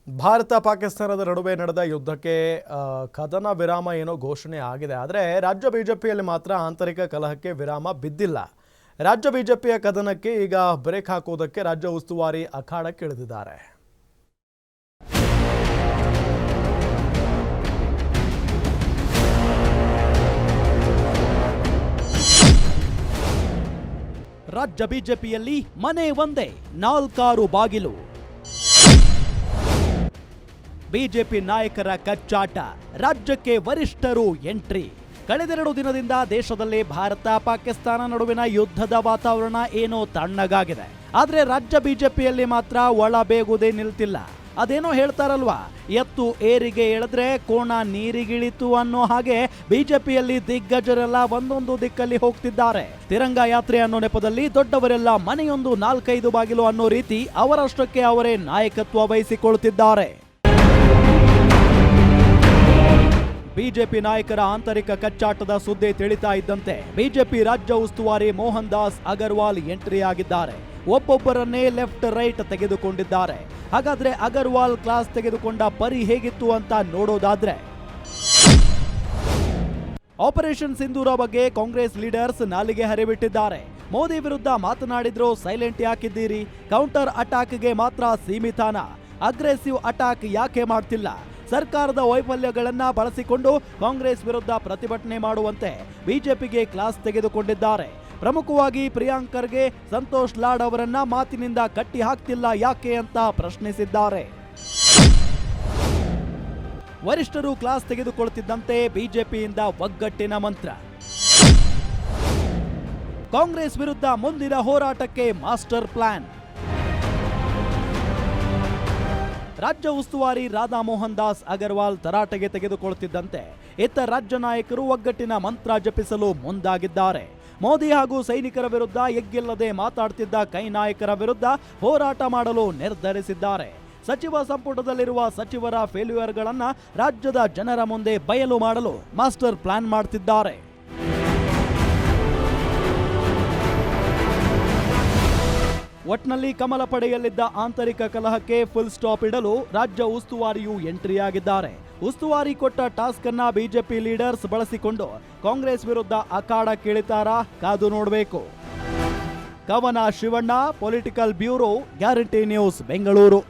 ಭಾರತ ಪಾಕಿಸ್ತಾನದ ನಡುವೆ ನಡೆದ ಯುದ್ಧಕ್ಕೆ ಕದನ ವಿರಾಮ ಏನೋ ಘೋಷಣೆ ಆಗಿದೆ. ಆದರೆ ರಾಜ್ಯ ಬಿಜೆಪಿಯಲ್ಲಿ ಮಾತ್ರ ಆಂತರಿಕ ಕಲಹಕ್ಕೆ ವಿರಾಮ ಬಿದ್ದಿಲ್ಲ. ರಾಜ್ಯ ಬಿಜೆಪಿಯ ಕದನಕ್ಕೆ ಈಗ ಬ್ರೇಕ್ ಹಾಕುವುದಕ್ಕೆ ರಾಜ್ಯ ಉಸ್ತುವಾರಿ ಅಖಾಡಕ್ಕೆ ಇಳಿದಿದ್ದಾರೆ. ರಾಜ್ಯ ಬಿಜೆಪಿಯಲ್ಲಿ ಮನೆ ಒಂದೇ, ನಾಲ್ಕಾರು ಬಾಗಿಲು. ಬಿಜೆಪಿ ನಾಯಕರ ಕಚ್ಚಾಟ, ರಾಜ್ಯಕ್ಕೆ ವರಿಷ್ಠರು ಎಂಟ್ರಿ. ಕಳೆದೆರಡು ದಿನದಿಂದ ದೇಶದಲ್ಲಿ ಭಾರತ ಪಾಕಿಸ್ತಾನ ನಡುವಿನ ಯುದ್ಧದ ವಾತಾವರಣ ಏನೋ ತಣ್ಣಗಾಗಿದೆ. ಆದರೆ ರಾಜ್ಯ ಬಿಜೆಪಿಯಲ್ಲಿ ಮಾತ್ರ ಒಳಬೇಗುವುದೇ ನಿಲ್ತಿಲ್ಲ. ಅದೇನೋ ಹೇಳ್ತಾರಲ್ವಾ, ಎತ್ತು ಏರಿಗೆ ಎಳೆದ್ರೆ ಕೋಣ ನೀರಿಗಿಳಿತು ಅನ್ನೋ ಹಾಗೆ ಬಿಜೆಪಿಯಲ್ಲಿ ದಿಗ್ಗಜರೆಲ್ಲ ಒಂದೊಂದು ದಿಕ್ಕಲ್ಲಿ ಹೋಗ್ತಿದ್ದಾರೆ. ತಿರಂಗ ಯಾತ್ರೆ ಅನ್ನೋ ನೆಪದಲ್ಲಿ ದೊಡ್ಡವರೆಲ್ಲ ಮನೆಯೊಂದು ನಾಲ್ಕೈದು ಬಾಗಿಲು ಅನ್ನೋ ರೀತಿ ಅವರಷ್ಟಕ್ಕೆ ಅವರೇ ನಾಯಕತ್ವ ವಹಿಸಿಕೊಳ್ತಿದ್ದಾರೆ. ಬಿಜೆಪಿ ನಾಯಕರ ಆಂತರಿಕ ಕಚ್ಚಾಟದ ಸುದ್ದಿ ತಿಳಿತಾ ಇದ್ದಂತೆ ಬಿಜೆಪಿ ರಾಜ್ಯ ಉಸ್ತುವಾರಿ ಮೋಹನ್ ದಾಸ್ ಅಗರ್ವಾಲ್ ಎಂಟ್ರಿ ಆಗಿದ್ದಾರೆ. ಒಬ್ಬೊಬ್ಬರನ್ನೇ ಲೆಫ್ಟ್ ರೈಟ್ ತೆಗೆದುಕೊಂಡಿದ್ದಾರೆ. ಹಾಗಾದ್ರೆ ಅಗರ್ವಾಲ್ ಕ್ಲಾಸ್ ತೆಗೆದುಕೊಂಡ ಪರಿ ಹೇಗಿತ್ತು ಅಂತ ನೋಡೋದಾದ್ರೆ, ಆಪರೇಷನ್ ಸಿಂಧೂರ ಬಗ್ಗೆ ಕಾಂಗ್ರೆಸ್ ಲೀಡರ್ಸ್ ನಾಲಿಗೆ ಹರಿಬಿಟ್ಟಿದ್ದಾರೆ. ಮೋದಿ ವಿರುದ್ಧ ಮಾತನಾಡಿದ್ರು ಸೈಲೆಂಟ್ ಯಾಕಿದ್ದೀರಿ? ಕೌಂಟರ್ ಅಟ್ಯಾಕ್ಗೆ ಮಾತ್ರ ಸೀಮಿತಾನ? ಅಗ್ರೆಸಿವ್ ಅಟ್ಯಾಕ್ ಯಾಕೆ ಮಾಡ್ತಿಲ್ಲ? ಸರ್ಕಾರದ ವೈಫಲ್ಯಗಳನ್ನ ಬಳಸಿಕೊಂಡು ಕಾಂಗ್ರೆಸ್ ವಿರುದ್ಧ ಪ್ರತಿಭಟನೆ ಮಾಡುವಂತೆ ಬಿಜೆಪಿಗೆ ಕ್ಲಾಸ್ ತೆಗೆದುಕೊಂಡಿದ್ದಾರೆ. ಪ್ರಮುಖವಾಗಿ ಪ್ರಿಯಾಂಕ್ ಖರ್ಗೆ, ಸಂತೋಷ್ ಲಾಡ್ ಅವರನ್ನ ಮಾತಿನಿಂದ ಕಟ್ಟಿ ಹಾಕ್ತಿಲ್ಲ ಯಾಕೆ ಅಂತ ಪ್ರಶ್ನಿಸಿದ್ದಾರೆ. ವರಿಷ್ಠರು ಕ್ಲಾಸ್ ತೆಗೆದುಕೊಳ್ಳುತ್ತಿದ್ದಂತೆ ಬಿಜೆಪಿಯಿಂದ ಒಗ್ಗಟ್ಟಿನ ಮಂತ್ರ. ಕಾಂಗ್ರೆಸ್ ವಿರುದ್ಧ ಮುಂದಿನ ಹೋರಾಟಕ್ಕೆ ಮಾಸ್ಟರ್ ಪ್ಲಾನ್. ರಾಜ್ಯ ಉಸ್ತುವಾರಿ ರಾಧಾ ಮೋಹನ್ ದಾಸ್ ಅಗರ್ವಾಲ್ ತರಾಟೆಗೆ ತೆಗೆದುಕೊಳ್ಳುತ್ತಿದ್ದಂತೆ ಇತ್ತ ರಾಜ್ಯ ನಾಯಕರು ಒಗ್ಗಟ್ಟಿನ ಮಂತ್ರ ಜಪಿಸಲು ಮುಂದಾಗಿದ್ದಾರೆ. ಮೋದಿ ಹಾಗೂ ಸೈನಿಕರ ವಿರುದ್ಧ ಎಗ್ಗಿಲ್ಲದೆ ಮಾತಾಡ್ತಿದ್ದ ಕೈ ನಾಯಕರ ವಿರುದ್ಧ ಹೋರಾಟ ಮಾಡಲು ನಿರ್ಧರಿಸಿದ್ದಾರೆ. ಸಚಿವ ಸಂಪುಟದಲ್ಲಿರುವ ಸಚಿವರ ಫೇಲ್ಯೂರ್ಗಳನ್ನ ರಾಜ್ಯದ ಜನರ ಮುಂದೆ ಬಯಲು ಮಾಡಲು ಮಾಸ್ಟರ್ ಪ್ಲಾನ್ ಮಾಡ್ತಿದ್ದಾರೆ. ಒಟ್ನಲ್ಲಿ ಕಮಲ ಪಡೆಯಲ್ಲಿದ್ದ ಆಂತರಿಕ ಕಲಹಕ್ಕೆ ಫುಲ್ ಸ್ಟಾಪ್ ಇಡಲು ರಾಜ್ಯ ಉಸ್ತುವಾರಿಯು ಎಂಟ್ರಿಯಾಗಿದ್ದಾರೆ. ಉಸ್ತುವಾರಿ ಕೊಟ್ಟ ಟಾಸ್ಕ್ ಅನ್ನ ಬಿಜೆಪಿ ಲೀಡರ್ಸ್ ಬಳಸಿಕೊಂಡು ಕಾಂಗ್ರೆಸ್ ವಿರುದ್ಧ ಅಖಾಡಕ್ಕಿಳಿತಾರಾ? ಕಾದು ನೋಡಬೇಕು. ಕವನ Shivanna, political bureau, guarantee news, Bengaluru.